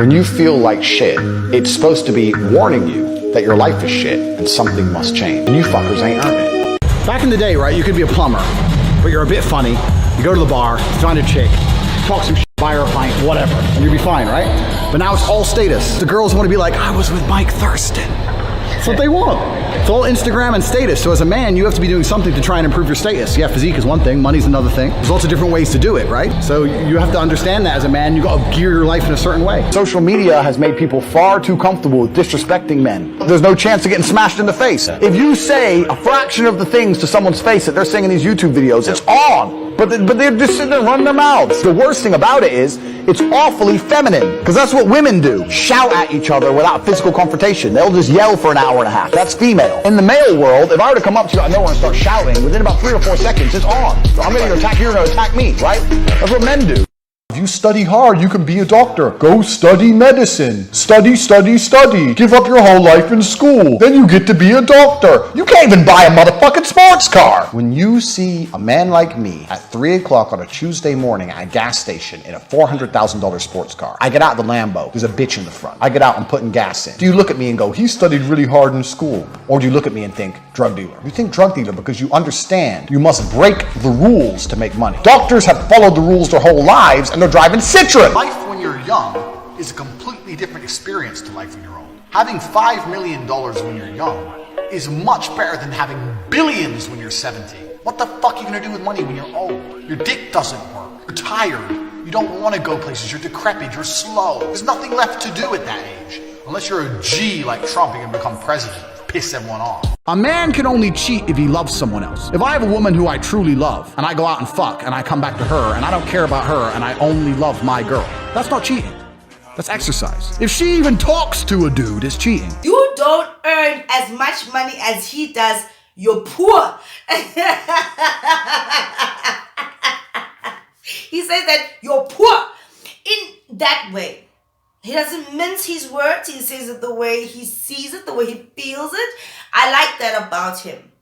When you feel like shit, it's supposed to be warning you that your life is shit and something must change. And you fuckers ain't earned it. Back in the day, right, you could be a plumber, but you're a bit funny. You go to the bar, find a chick, talk some shit, buy her a pint, whatever, and you'll be fine, right? But now it's all status. The girls want to be like, I was with Mike Thurston. That's what they want. It's all Instagram and status. So as a man, you have to be doing something to try and improve your status. Yeah, physique is one thing, money's another thing. There's lots of different ways to do it, right? So you have to understand that as a man, you gotta gear your life in a certain way. Social media has made people far too comfortable with disrespecting men. There's no chance of getting smashed in the face. If you say a fraction of the things to someone's face that they're saying in these YouTube videos, it's on. But they're just sitting there running their mouths. The worst thing about it is, it's awfully feminine. Because that's what women do. Shout at each other without physical confrontation. They'll just yell for an hour and a half. That's female. In the male world, if I were to come up to you out of nowhere and start shouting, within about 3 or 4 seconds, it's on. So I'm ready to attack you, you're going to attack me, right? That's what men do. If you study hard, you can be a doctor. Go study medicine. Study, study, study. Give up your whole life in school. Then you get to be a doctor. You can't even buy a motherfucking sports car. When you see a man like me at 3 o'clock on a Tuesday morning at a gas station in a $400,000 sports car, I get out of the Lambo. There's a bitch in the front. I get out and putting gas in. Do you look at me and go, he studied really hard in school? Or do you look at me and think, drug dealer? You think drug dealer because you understand you must break the rules to make money. Doctors have followed the rules their whole lives and they're driving Citroen. Life when you're young is a completely different experience to life when you're old. Having $5 million when you're young is much better than having billions when you're 70. What the fuck are you gonna do with money when you're old? Your dick doesn't work. You're tired. You don't want to go places. You're decrepit. You're slow. There's nothing left to do at that age. Unless you're a G like Trump, you can become president. Piss everyone off. A man can only cheat if he loves someone else. If I have a woman who I truly love, and I go out and fuck, and I come back to her, and I don't care about her, and I only love my girl, that's not cheating. That's exercise. If she even talks to a dude, it's cheating. You don't earn as much money as he does. You're poor. He says that you're poor in that way. He doesn't mince his words. He says it the way he sees it, the way he feels it. I like that about him.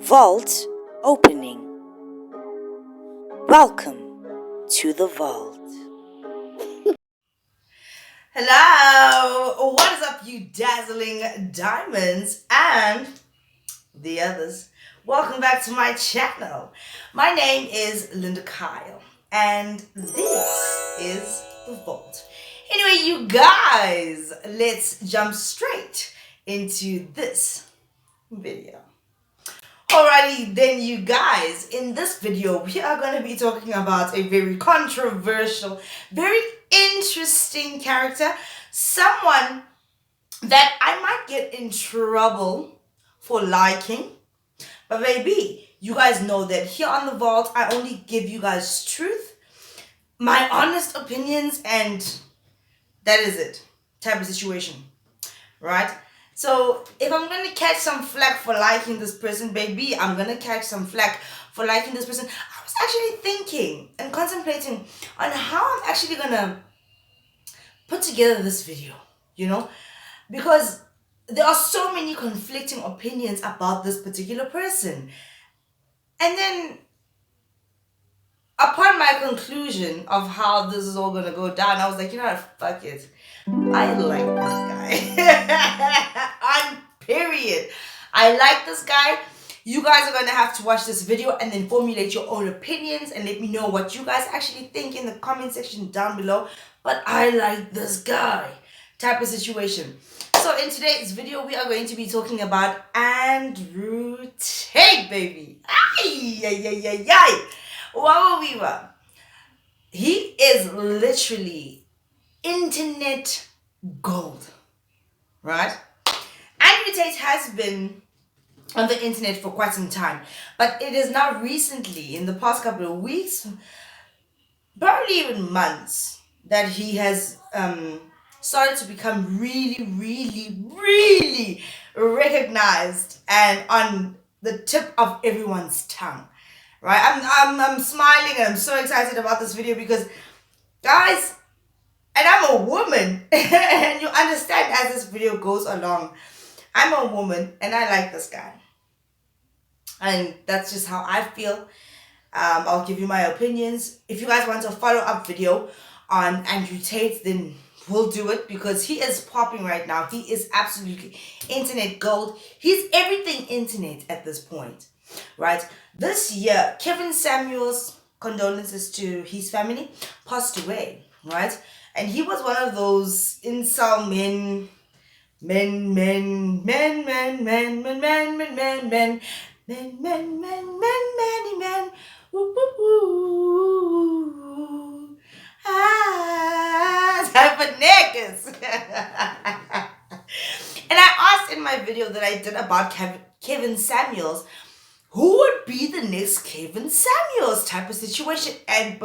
Vault opening. Welcome to the vault. Hello, what is up, you dazzling diamonds and the others? Welcome back to my channel. My name is Linda Kyle and this is the vault. Anyway, you guys, let's jump straight into this video. Alrighty then, you guys, in this video we are going to be talking about a very controversial, very interesting character, someone that I might get in trouble for liking, but baby, you guys know that here on the vault I only give you guys truth, my honest opinions, and that is it type of situation, right? So if I'm going to catch some flack for liking this person, baby, I'm going to catch some flack for liking this person. I was actually thinking and contemplating on how I'm actually going to put together this video, you know, because there are so many conflicting opinions about this particular person. And then upon my conclusion of how this is all going to go down, I was like, you know what, fuck it. I like this guy. On period. I like this guy. You guys are going to have to watch this video and then formulate your own opinions and let me know what you guys actually think in the comment section down below. But I like this guy type of situation. So in today's video, we are going to be talking about Andrew Tate, baby. Ay, ay, ay, ay, ay. Wow, he is literally internet gold, right? Andrew Tate has been on the internet for quite some time, but it is now recently, in the past couple of weeks, probably even months, that he has started to become really, really, really recognized and on the tip of everyone's tongue, right? I'm smiling and I'm so excited about this video because, guys, and I'm a woman and you understand as this video goes along, I'm a woman and I like this guy. And that's just how I feel. I'll give you my opinions. If you guys want a follow-up video on Andrew Tate, then we'll do it because he is popping right now. He is absolutely internet gold. He's everything internet at this point, right? This year, Kevin Samuels, condolences to his family, passed away, right? And he was one of those incel men, men, men, men, men, men, men, men, men, men, men, men, men, men, men, many men, woo, woo, woo, type of niggas. And I asked in my video that I did about Kevin Samuels, who would be the next Kevin Samuels type of situation, and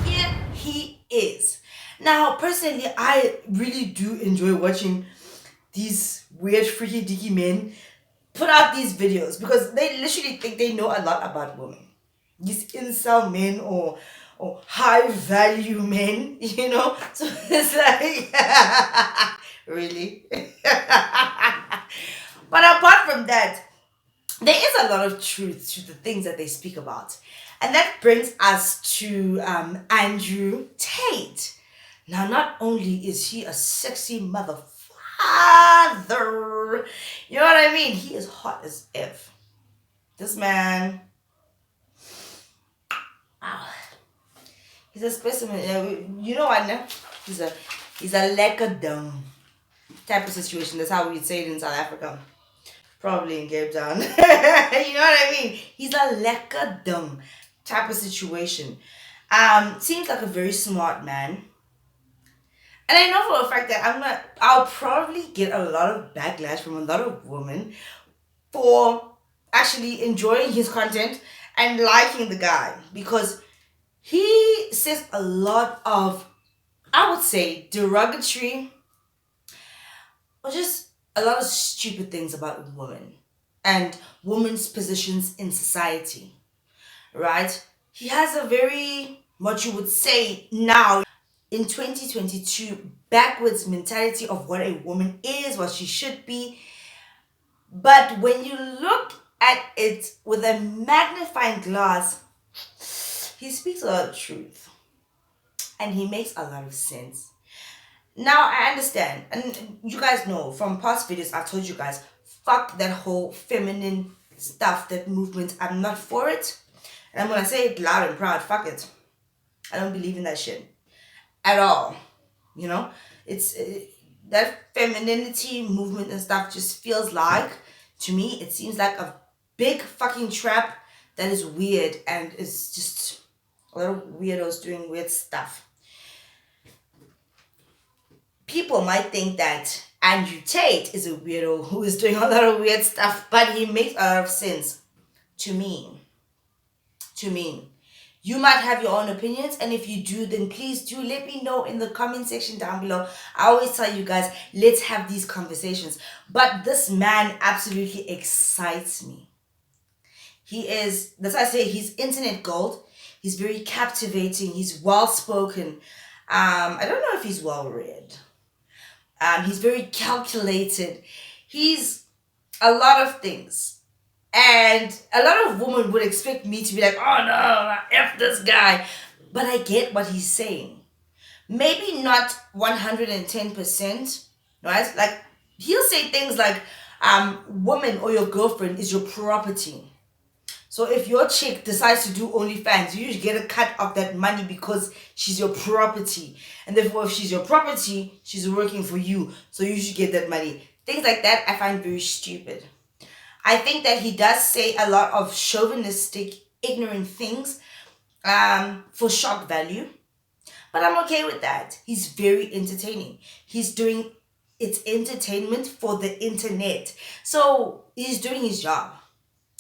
here he is. Now, personally, I really do enjoy watching these weird, freaky, dicky men put out these videos because they literally think they know a lot about women. These incel men or high value men, you know? So it's like, really? But apart from that, there is a lot of truth to the things that they speak about. And that brings us to Andrew Tate. Now, not only is he a sexy motherfucker, you know what I mean? He is hot as F. This man, wow. He's a specimen. You know what? No? He's a lekker dung type of situation. That's how we say it in South Africa. Probably in Cape Town. You know what I mean? He's a lekker dung type of situation. Seems like a very smart man. And I know for a fact that I'll probably get a lot of backlash from a lot of women for actually enjoying his content and liking the guy, because he says a lot of, I would say, derogatory or just a lot of stupid things about women and women's positions in society, right? He has a very, what you would say now, in 2022, backwards mentality of what a woman is, what she should be. But when you look at it with a magnifying glass, he speaks a lot of truth. And he makes a lot of sense. Now, I understand. And you guys know from past videos, I've told you guys, fuck that whole feminine stuff, that movement. I'm not for it. And I'm going to say it loud and proud. Fuck it. I don't believe in that shit at all. You know, it's that femininity movement and stuff just feels like, to me, it seems like a big fucking trap that is weird, and it's just a lot of weirdos doing weird stuff. People might think that Andrew Tate is a weirdo who is doing a lot of weird stuff, but he makes a lot of sense to me. You might have your own opinions, and if you do, then please do let me know in the comment section down below. I always tell you guys, let's have these conversations. But this man absolutely excites me. That's why I say he's internet gold. He's very captivating. He's well-spoken. I don't know if he's well-read. He's very calculated. He's a lot of things. And a lot of women would expect me to be like, oh no, F this guy. But I get what he's saying. Maybe not 110%, right? Like, he'll say things like, woman or your girlfriend is your property. So if your chick decides to do OnlyFans, you usually get a cut of that money because she's your property. And therefore, if she's your property, she's working for you. So you should get that money. Things like that I find very stupid. I think that he does say a lot of chauvinistic, ignorant things for shock value. But I'm okay with that. He's very entertaining. He's doing its entertainment for the internet. So he's doing his job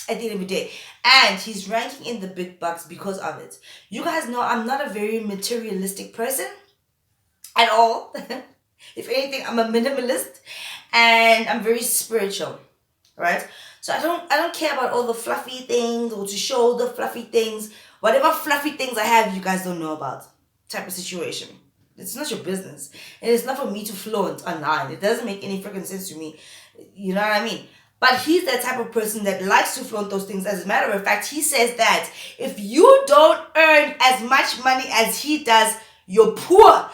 at the end of the day. And he's ranking in the big bucks because of it. You guys know I'm not a very materialistic person at all. If anything, I'm a minimalist. And I'm very spiritual, right? So I don't care about all the fluffy things or to show the fluffy things. Whatever fluffy things I have, you guys don't know about type of situation. It's not your business. And it's not for me to flaunt online. It doesn't make any freaking sense to me. You know what I mean? But he's the type of person that likes to flaunt those things. As a matter of fact, he says that if you don't earn as much money as he does, you're poor.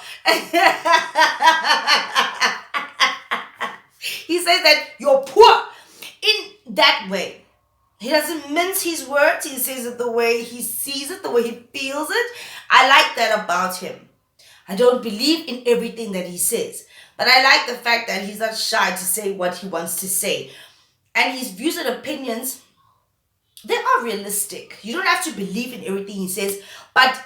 He says that you're poor in that way. He doesn't mince his words. He says it the way he sees it, the way he feels it. I like that about him. I don't believe in everything that he says, but I like the fact that he's not shy to say what he wants to say. And his views and opinions, they are realistic. You don't have to believe in everything he says, but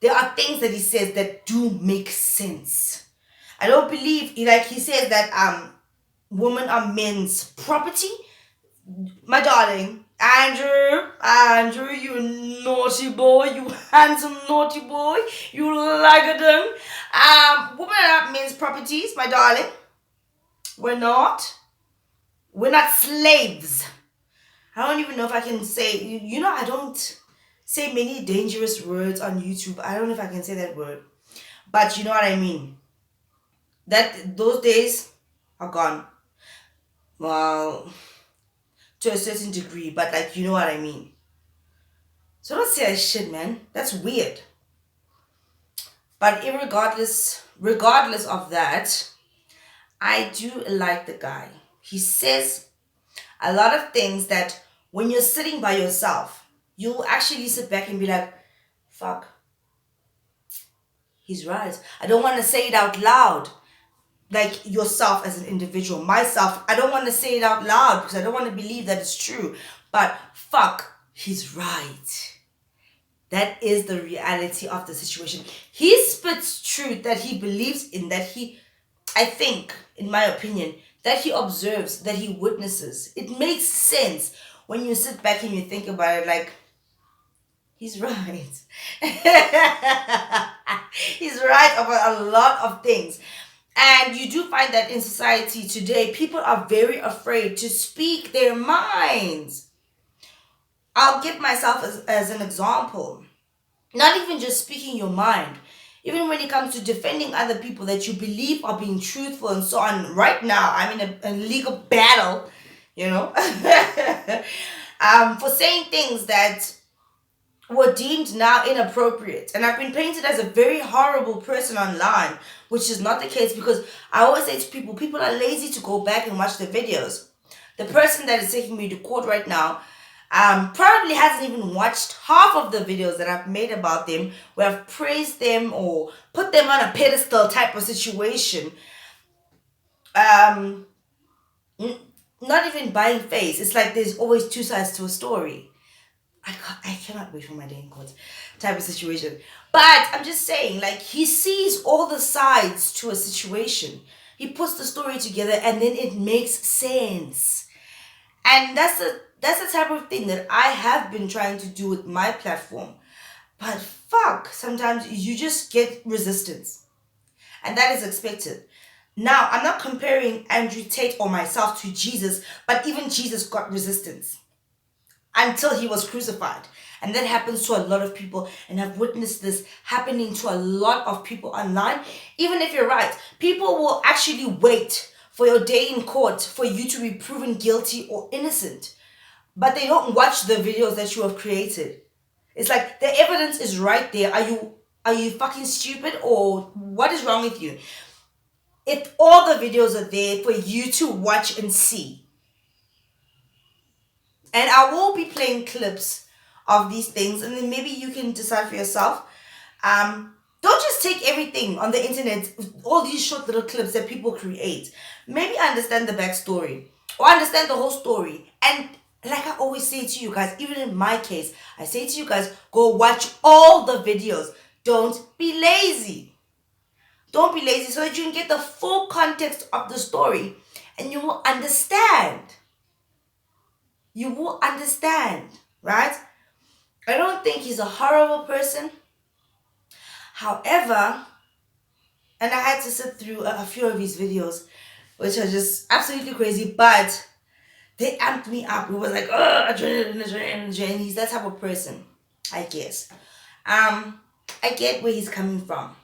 there are things that he says that do make sense. I don't believe, like he says that women are men's property. My darling, Andrew, you naughty boy, you handsome naughty boy, you like them. Women are not men's properties, my darling. We're not. We're not slaves. I don't even know if I can say, you know, I don't say many dangerous words on YouTube. I don't know if I can say that word. But you know what I mean. Those days are gone. Well, to a certain degree, but like, you know what I mean. So don't say that shit, man. That's weird. But regardless of that, I do like the guy. He says a lot of things that when you're sitting by yourself, you'll actually sit back and be like, fuck, he's right. I don't want to say it out loud. Like yourself as an individual, myself, I don't want to say it out loud because I don't want to believe that it's true. But fuck, he's right. That is the reality of the situation. He spits truth that he believes in, I think, in my opinion, that he observes, that he witnesses. It makes sense when you sit back and you think about it, like, he's right. He's right about a lot of things. And you do find that in society today, people are very afraid to speak their minds. I'll give myself as an example. Not even just speaking your mind. Even when it comes to defending other people that you believe are being truthful and so on. Right now, I'm in a legal battle, you know, for saying things that were deemed now inappropriate. And I've been painted as a very horrible person online, which is not the case, because I always say to people are lazy to go back and watch the videos. The person that is taking me to court right now probably hasn't even watched half of the videos that I've made about them, where I've praised them or put them on a pedestal type of situation. Not even buying face. It's like there's always two sides to a story. I cannot wait for my day in court type of situation. But I'm just saying, like, he sees all the sides to a situation. He puts the story together and then it makes sense. And that's the type of thing that I have been trying to do with my platform. But fuck, sometimes you just get resistance. And that is expected. Now, I'm not comparing Andrew Tate or myself to Jesus, but even Jesus got resistance until he was crucified. And that happens to a lot of people, and I've witnessed this happening to a lot of people online. Even if you're right, people will actually wait for your day in court for you to be proven guilty or innocent, but they don't watch the videos that you have created. It's like the evidence is right there. Are you fucking stupid, or what is wrong with you? If all the videos are there for you to watch and see. And I will be playing clips of these things, and then maybe you can decide for yourself. Don't just take everything on the internet, all these short little clips that people create. Maybe understand the backstory or understand the whole story. And like I always say to you guys, even in my case, I say to you guys, go watch all the videos. Don't be lazy. Don't be lazy, so that you can get the full context of the story and you will understand. You will understand, right? I don't think he's a horrible person. However, and I had to sit through a few of his videos, which are just absolutely crazy, but they amped me up. It was like, oh, adrenaline. He's that type of person, I guess. I get where he's coming from.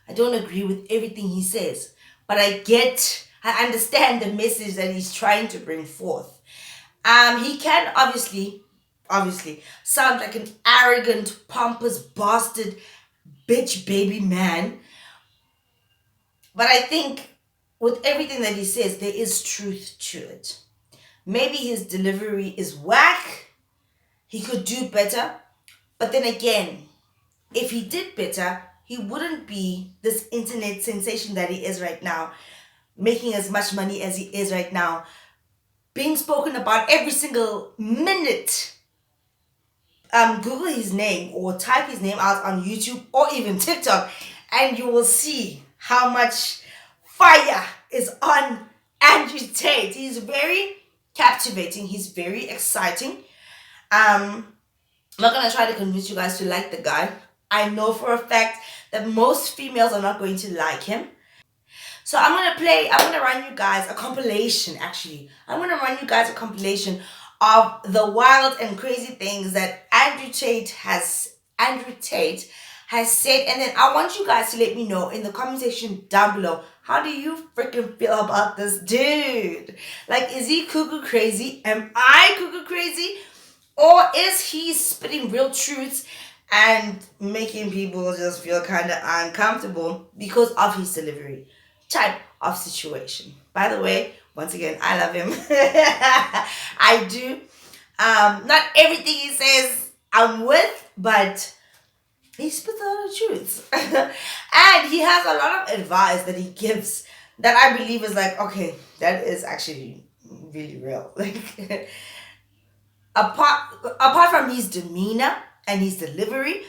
I don't agree with everything he says, but I get I understand the message that he's trying to bring forth. He can obviously sound like an arrogant, pompous bastard, bitch baby man. But I think with everything that he says, there is truth to it. Maybe his delivery is whack. He could do better. But then again, if he did better, he wouldn't be this internet sensation that he is right now, making as much money as he is right now, being spoken about every single minute. Google his name or type his name out on YouTube or even TikTok, and you will see how much fire is on Andrew Tate. He's very captivating. He's very exciting. I'm not going to try to convince you guys to like the guy. I know for a fact that most females are not going to like him. So I'm going to run you guys a compilation, actually. I'm going to run you guys a compilation of the wild and crazy things that Andrew Tate has said. And then I want you guys to let me know in the comment section down below, how do you freaking feel about this dude? Like, is he cuckoo crazy? Am I cuckoo crazy? Or is he spitting real truths and making people just feel kind of uncomfortable because of his delivery type of situation? By the way, once again, I love him. I do. Not everything he says I'm with, but he spits a lot of truths. And he has a lot of advice that he gives that I believe is like, okay, that is actually really real. Like, apart from his demeanor and his delivery,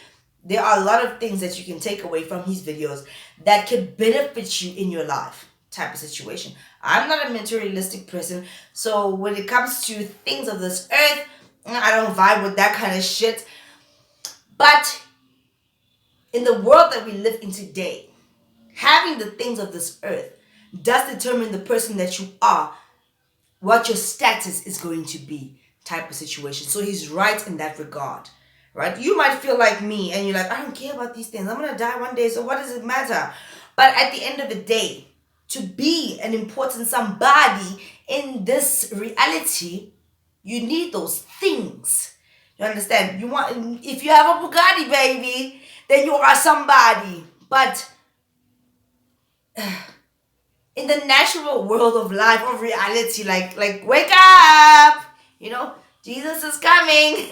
there are a lot of things that you can take away from his videos that could benefit you in your life type of situation. I'm not a materialistic person, so when it comes to things of this earth, I don't vibe with that kind of shit. But in the world that we live in today, having the things of this earth does determine the person that you are, what your status is going to be type of situation. So he's right in that regard, right? You might feel like me and you're like, I don't care about these things. I'm going to die one day, so what does it matter? But at the end of the day, to be an important somebody in this reality, you need those things. You understand? If you have a Bugatti, baby, then you are somebody. But in the natural world of life, of reality, like wake up, Jesus is coming.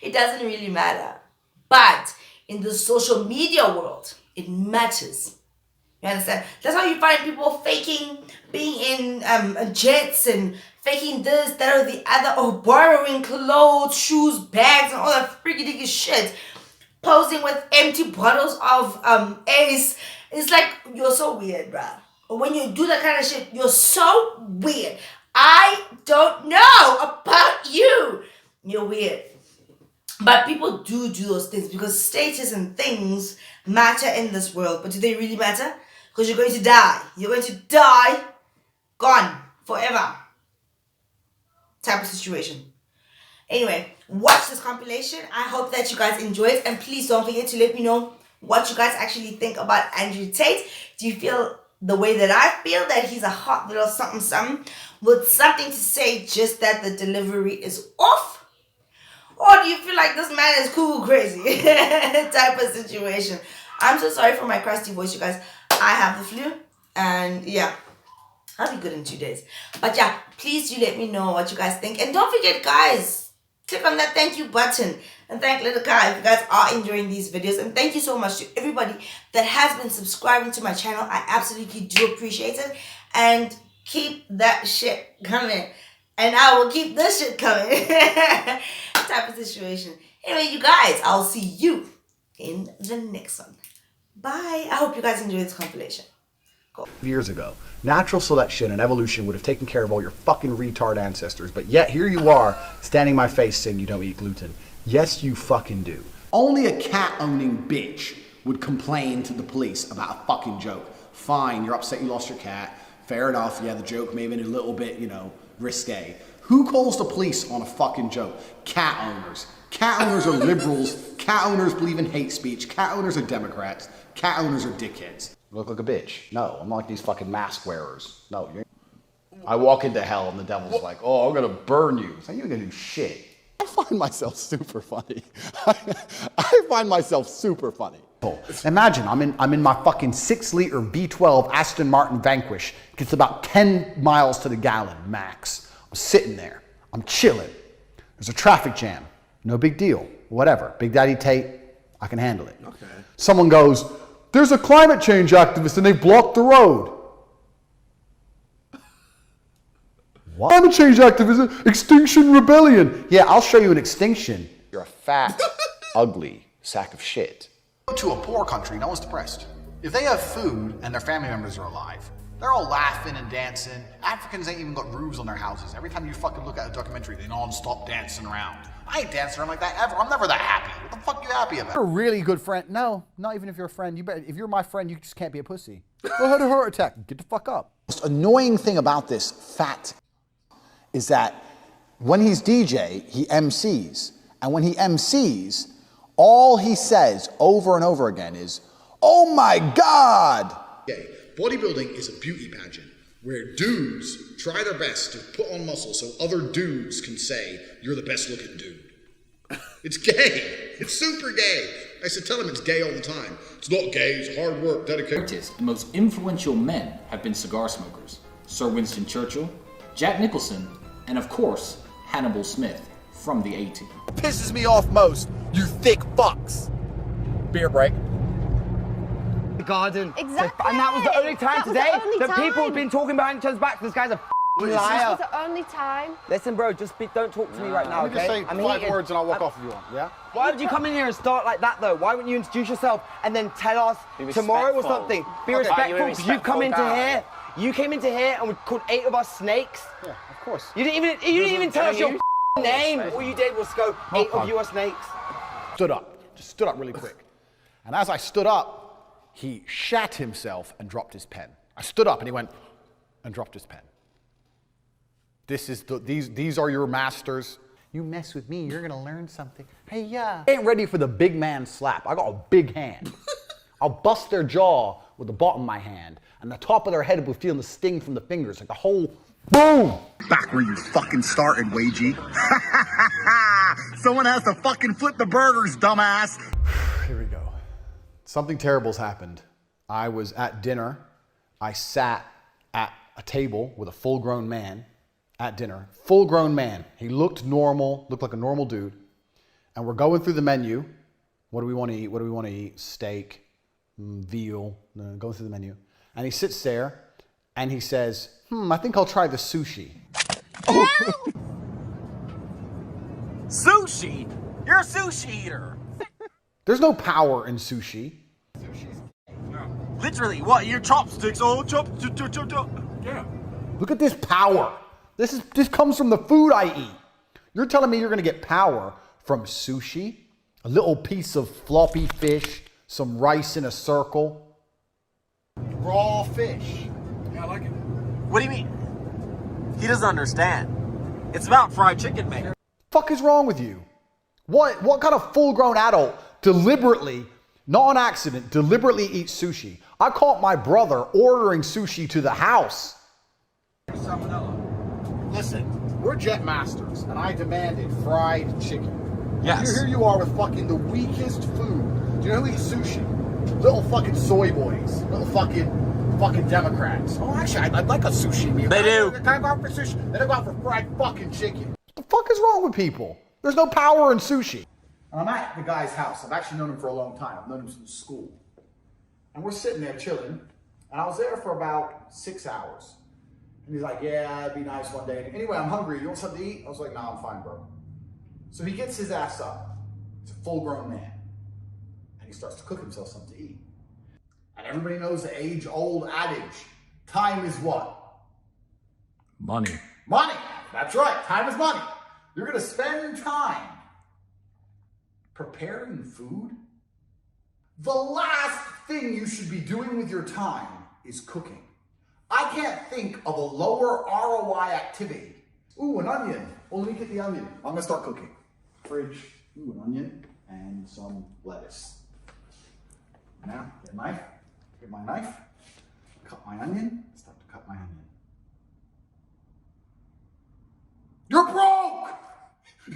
It doesn't really matter. But in the social media world, it matters. You understand? That's how you find people faking being in jets and faking this, that, or the other, or borrowing clothes, shoes, bags, and all that freaky dicky shit. Posing with empty bottles of Ace. It's like, you're so weird, bruh. When you do that kind of shit, you're so weird. I don't know about you. You're weird. But people do those things because status and things matter in this world. But do they really matter? Because you're going to die. You're going to die, gone, forever. Type of situation. Anyway, watch this compilation. I hope that you guys enjoy it. And please don't forget to let me know what you guys actually think about Andrew Tate. Do you feel the way that I feel, that he's a hot little something with something to say, just that the delivery is off? Or do you feel like this man is cool crazy type of situation? I'm so sorry for my crusty voice, you guys. I have the flu, and yeah, I'll be good in 2 days. But yeah, please do let me know what you guys think. And don't forget, guys, click on that thank you button and thank Little Kai if you guys are enjoying these videos. And thank you so much to everybody that has been subscribing to my channel. I absolutely do appreciate it. And keep that shit coming. And I will keep this shit coming. Type of situation. Anyway, you guys, I'll see you in the next one. Bye. I hope you guys enjoy this compilation. Cool. Years ago, natural selection and evolution would have taken care of all your fucking retard ancestors, but yet here you are, standing in my face saying you don't eat gluten. Yes, you fucking do. Only a cat-owning bitch would complain to the police about a fucking joke. Fine, you're upset you lost your cat. Fair enough, yeah, the joke may have been a little bit, risque. Who calls the police on a fucking joke? Cat owners. Cat owners are liberals. Cat owners believe in hate speech. Cat owners are Democrats. Cat owners are dickheads. I look like a bitch. No, I'm not like these fucking mask wearers. No, I walk into hell and the devil's like, oh, I'm gonna burn you. So you ain't gonna do shit. I find myself super funny. I find myself super funny. Imagine I'm in my fucking 6-liter V12 Aston Martin Vanquish. It gets about 10 miles to the gallon max. I'm sitting there. I'm chilling. There's a traffic jam. No big deal. Whatever. Big Daddy Tate, I can handle it. Okay. Someone goes, there's a climate change activist and they blocked the road. What? Climate change activism, Extinction Rebellion. Yeah, I'll show you an extinction. You're a fat, ugly sack of shit. Go to a poor country, no one's depressed. If they have food and their family members are alive, they're all laughing and dancing. Africans ain't even got roofs on their houses. Every time you fucking look at a documentary, they non-stop dancing around. I ain't dancing around like that ever. I'm never that happy. What the fuck are you happy about? You're a really good friend. No, not even if you're a friend. If you're my friend, you just can't be a pussy. Go had a heart attack. Get the fuck up. The most annoying thing about this fat is that when he's DJ, he MCs. And when he MCs, all he says over and over again is, oh my God! Okay, bodybuilding is a beauty pageant where dudes try their best to put on muscle so other dudes can say, you're the best looking dude. It's gay. It's super gay. I used to tell him it's gay all the time. It's not gay, it's hard work, dedication. The most influential men have been cigar smokers. Sir Winston Churchill, Jack Nicholson, and of course, Hannibal Smith from the A-Team. Pisses me off most, you thick fucks. Beer break. The garden. Exactly. And that was the only time today that people time. have been talking behind each other's back. This guy's a liar. That was the only time. Listen, bro, don't talk to me right now, Let me okay? just say 5 words and I'll walk off if you want, yeah? Why would you come in here and start like that, though? Why wouldn't you introduce yourself and then tell us tomorrow or something? Be respectful, because you come into here. You came into here and we called 8 of us snakes. Yeah, of course. You didn't even tell us your name. All you did was go, 8 of you are snakes. Stood up. Just stood up really quick. And as I stood up, he shat himself and dropped his pen. I stood up and he went and dropped his pen. These are your masters. You mess with me, you're gonna learn something. Hey, yeah. Ain't ready for the big man slap. I got a big hand. I'll bust their jaw with the bottom of my hand, and the top of their head will feel the sting from the fingers, like the whole boom. Back where you fucking started, Wagey. Someone has to fucking flip the burgers, dumbass. Here we go. Something terrible's happened. I was at dinner. I sat at a table with a full-grown man at dinner. Full-grown man. He looked normal, looked like a normal dude. And we're going through the menu. What do we want to eat? What do we want to eat? Steak, veal, going through the menu. And he sits there and he says, I think I'll try the sushi. Sushi? You're a sushi eater. There's no power in sushi. Literally, what? Your chopsticks? Oh, chopsticks. Yeah. Look at this power. This comes from the food I eat. You're telling me you're gonna get power from sushi? A little piece of floppy fish, some rice in a circle. Raw fish. Yeah, I like it. What do you mean? He doesn't understand. It's about fried chicken, man. Fuck is wrong with you? What kind of full-grown adult deliberately, not on accident, deliberately eats sushi? I caught my brother ordering sushi to the house. Listen, we're jet masters, and I demanded fried chicken. Yes. Here you are with fucking the weakest food. Do you know who eats sushi? Little fucking soy boys. Little fucking Democrats. Oh, actually, I'd like a sushi meal. They do. Can I go out for sushi? Then I go out for fried fucking chicken. What the fuck is wrong with people? There's no power in sushi. And I'm at the guy's house. I've actually known him for a long time. I've known him since school. And we're sitting there chilling. And I was there for about 6 hours. And he's like, yeah, it'd be nice one day. Anyway, I'm hungry. You want something to eat? I was like, nah, I'm fine, bro. So he gets his ass up. He's a full-grown man. And he starts to cook himself something to eat. And everybody knows the age-old adage. Time is what? Money. Money. That's right. Time is money. You're going to spend time preparing food. The last thing you should be doing with your time is cooking. I can't think of a lower ROI activity. Ooh, an onion. Well, let me get the onion. I'm going to start cooking. Fridge. Ooh, an onion and some lettuce. Now, get a knife. Get my knife, cut my onion, start to cut my onion. You're broke!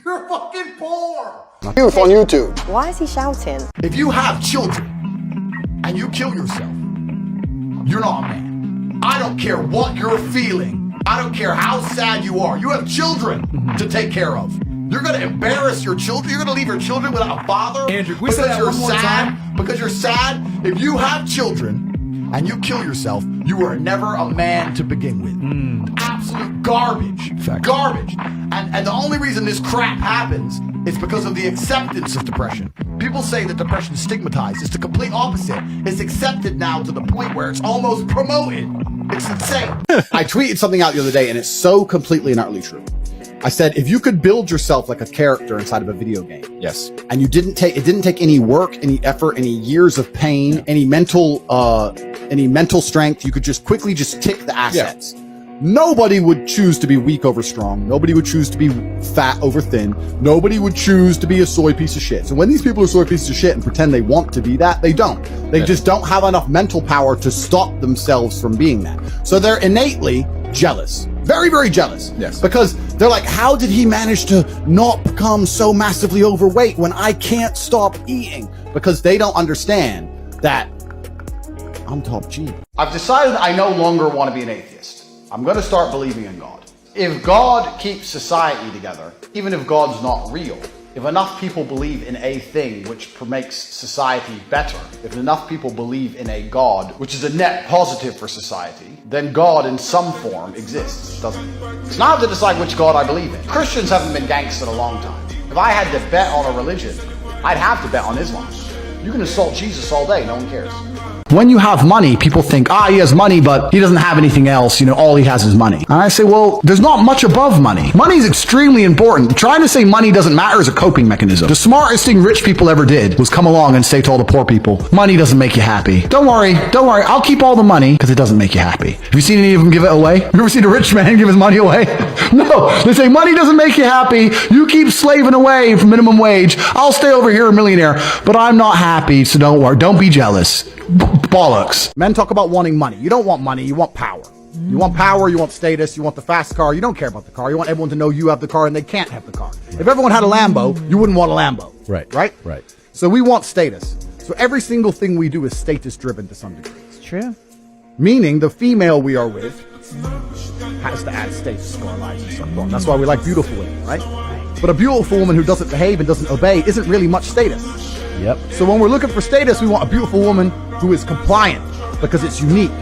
You're fucking poor! Youth on YouTube. Why is he shouting? If you have children and you kill yourself, you're not a man. I don't care what you're feeling. I don't care how sad you are. You have children to take care of. You're gonna embarrass your children. You're gonna leave your children without a father. Andrew, we say that one more time. Because you're sad. If you have children and you kill yourself, you were never a man to begin with. Absolute garbage. Fact. Garbage. And the only reason this crap happens is because of the acceptance of depression. People say that depression is stigmatized. It's the complete opposite. It's accepted now to the point where it's almost promoted. It's insane. I tweeted something out the other day, and it's so completely and utterly true. I said, if you could build yourself like a character inside of a video game. Yes. And it didn't take any work, any effort, any years of pain, any mental strength. You could just quickly tick the assets. Yeah. Nobody would choose to be weak over strong. Nobody would choose to be fat over thin. Nobody would choose to be a soy piece of shit. So when these people are soy pieces of shit and pretend they want to be that, they don't. They just don't have enough mental power to stop themselves from being that. So they're innately jealous. Very, very jealous. Yes. Because they're like, how did he manage to not become so massively overweight when I can't stop eating? Because they don't understand that I'm top G. I've decided I no longer want to be an atheist. I'm going to start believing in God. If God keeps society together, even if God's not real, if enough people believe in a thing which makes society better, if enough people believe in a God, which is a net positive for society, then God in some form exists, doesn't it? So now I have to decide which God I believe in. Christians haven't been gangsta in a long time. If I had to bet on a religion, I'd have to bet on Islam. You can insult Jesus all day, no one cares. When you have money, people think, he has money, but he doesn't have anything else. All he has is money. And I say, well, there's not much above money. Money is extremely important. Trying to say money doesn't matter is a coping mechanism. The smartest thing rich people ever did was come along and say to all the poor people, money doesn't make you happy. Don't worry, I'll keep all the money because it doesn't make you happy. Have you seen any of them give it away? Have you ever seen a rich man give his money away? No, they say money doesn't make you happy. You keep slaving away for minimum wage. I'll stay over here a millionaire, but I'm not happy, so don't worry. Don't be jealous. Bollocks. Men talk about wanting money. You don't want money, you want power. You want power, you want status, you want the fast car. You don't care about the car. You want everyone to know you have the car and they can't have the car. If everyone had a Lambo, you wouldn't want a Lambo. Right. Right? Right. So we want status. So every single thing we do is status driven to some degree. It's true. Meaning the female we are with has to add status to our lives and so on. That's why we like beautiful women, right? But a beautiful woman who doesn't behave and doesn't obey isn't really much status. Yep. So when we're looking for status, we want a beautiful woman who is compliant because it's unique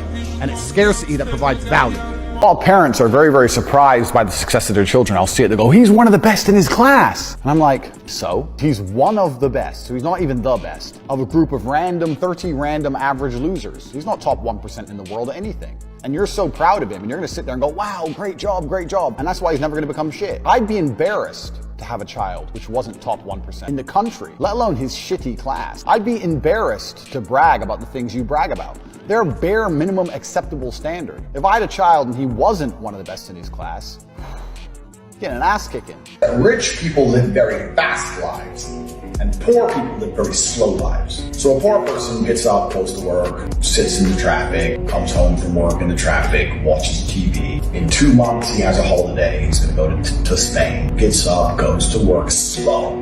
and it's scarcity that provides value. All parents are very, very surprised by the success of their children. I'll see it, they go, he's one of the best in his class. And I'm like, so? He's one of the best. So he's not even the best of a group of 30 random average losers. He's not top 1% in the world at anything. And you're so proud of him and you're gonna sit there and go, wow, great job, great job. And that's why he's never gonna become shit. I'd be embarrassed to have a child which wasn't top 1% in the country, let alone his shitty class. I'd be embarrassed to brag about the things you brag about. They're bare minimum acceptable standard. If I had a child and he wasn't one of the best in his class, getting an ass kicking. Rich people live very fast lives, and poor people live very slow lives. So a poor person gets up, goes to work, sits in the traffic, comes home from work in the traffic, watches TV. In 2 months, he has a holiday. He's going to go to Spain. Gets up, goes to work slow.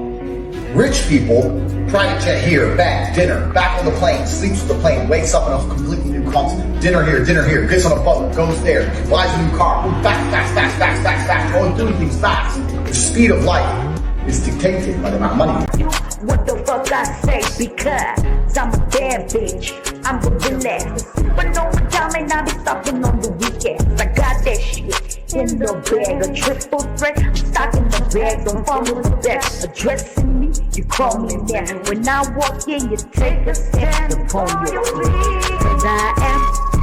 Rich people, private jet here, back, dinner, back on the plane, sleeps with the plane, wakes up on a completely new continent. Dinner here, gets on a boat, goes there, buys a new car, fast, going doing things fast. The speed of life is dictated by the amount of money. What the fuck I say, because I'm a bad bitch, I'm the relax. But no time and I be stopping on the weekends. I got that shit in the bag, a triple threat. I'm stocking the bag, don't follow the best. Addressing me, you call me there. When I walk in, you take a stand upon your feet. 'Cause I am